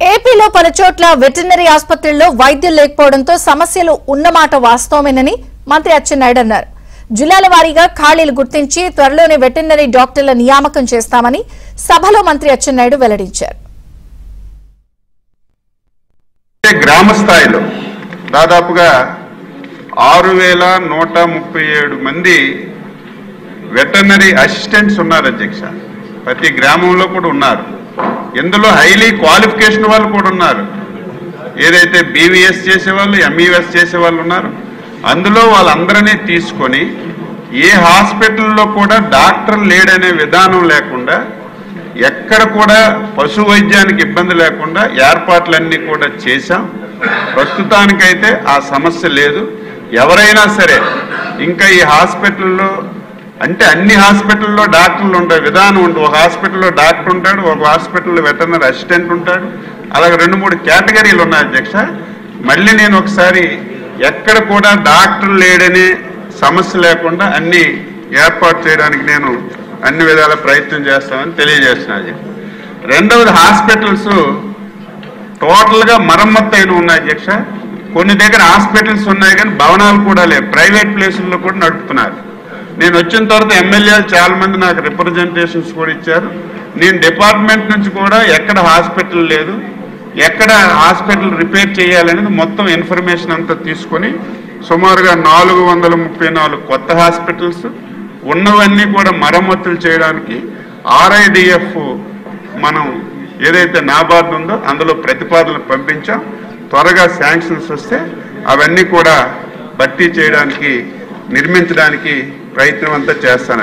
ఏపీలో పలు చోట్ల వెటర్నరీ ఆసుపత్రుల్లో వైద్యులు లేకపోవడంతో సమస్యలు ఉన్నమాట వాస్తవమేనని మంత్రి అచ్చెన్నాయుడు అన్నారు. జిల్లాల వారీగా ఖాళీలు గుర్తించి త్వరలోనే వెటర్నరీ డాక్టర్ల నియామకం చేస్తామని సభలో మంత్రి అచ్చెన్నాయుడు వెల్లడించారు. గ్రామ స్థాయిలో దాదాపుగా 6137 మంది వెటర్నరీ అసిస్టెంట్స్ ఉన్నారు అధ్యక్ష. ప్రతి గ్రామంలో కూడా ఉన్నారు. ఇందులో హైలీ క్వాలిఫికేషన్ వాళ్ళు కూడా ఉన్నారు. ఏదైతే బీవీఎస్ చేసేవాళ్ళు, ఎంఈఎస్ చేసేవాళ్ళు ఉన్నారు. అందులో వాళ్ళందరినీ తీసుకొని ఏ హాస్పిటల్లో కూడా డాక్టర్ లేడనే విధానం లేకుండా, ఎక్కడ కూడా పశు వైద్యానికి ఇబ్బంది లేకుండా ఏర్పాట్లన్నీ కూడా చేశాం. ప్రస్తుతానికైతే ఆ సమస్య లేదు. ఎవరైనా సరే ఇంకా ఈ హాస్పిటల్లో అంటే అన్ని హాస్పిటల్లో డాక్టర్లు ఉండే విధానం ఉంటుంది. ఒక హాస్పిటల్లో డాక్టర్ ఉంటాడు, ఒక హాస్పిటల్లో వెటర్నరీ అసిస్టెంట్ ఉంటాడు. అలాగే 2-3 కేటగిరీలు ఉన్నాయి అధ్యక్ష. మళ్ళీ నేను ఒకసారి ఎక్కడ కూడా డాక్టర్ లేడనే సమస్య లేకుండా అన్ని ఏర్పాటు చేయడానికి నేను అన్ని విధాల ప్రయత్నం చేస్తామని తెలియజేస్తున్నాను. రెండవది, హాస్పిటల్స్ టోటల్గా మరమ్మత్తు అయిన ఉన్నాయి అధ్యక్ష. కొన్ని దగ్గర హాస్పిటల్స్ ఉన్నాయి కానీ భవనాలు కూడా లేవు. ప్రైవేట్ ప్లేసుల్లో కూడా నడుపుతున్నారు. నేను వచ్చిన తర్వాత ఎమ్మెల్యేలు చాలా మంది నాకు రిప్రజెంటేషన్స్ కూడా ఇచ్చారు. నేను డిపార్ట్మెంట్ నుంచి కూడా ఎక్కడ హాస్పిటల్ లేదు, ఎక్కడ హాస్పిటల్ రిపేర్ చేయాలనేది మొత్తం ఇన్ఫర్మేషన్ అంతా తీసుకొని సుమారుగా 434 కొత్త హాస్పిటల్స్ ఉన్నవన్నీ కూడా మరమ్మతులు చేయడానికి RIDF మనం ఏదైతే నాబార్డు ఉందో అందులో ప్రతిపాదనలు పంపించాం. త్వరగా శాంక్షన్స్ వస్తే అవన్నీ కూడా భర్తీ చేయడానికి, నిర్మించడానికి ప్రయత్నం అంతా చేస్తాను.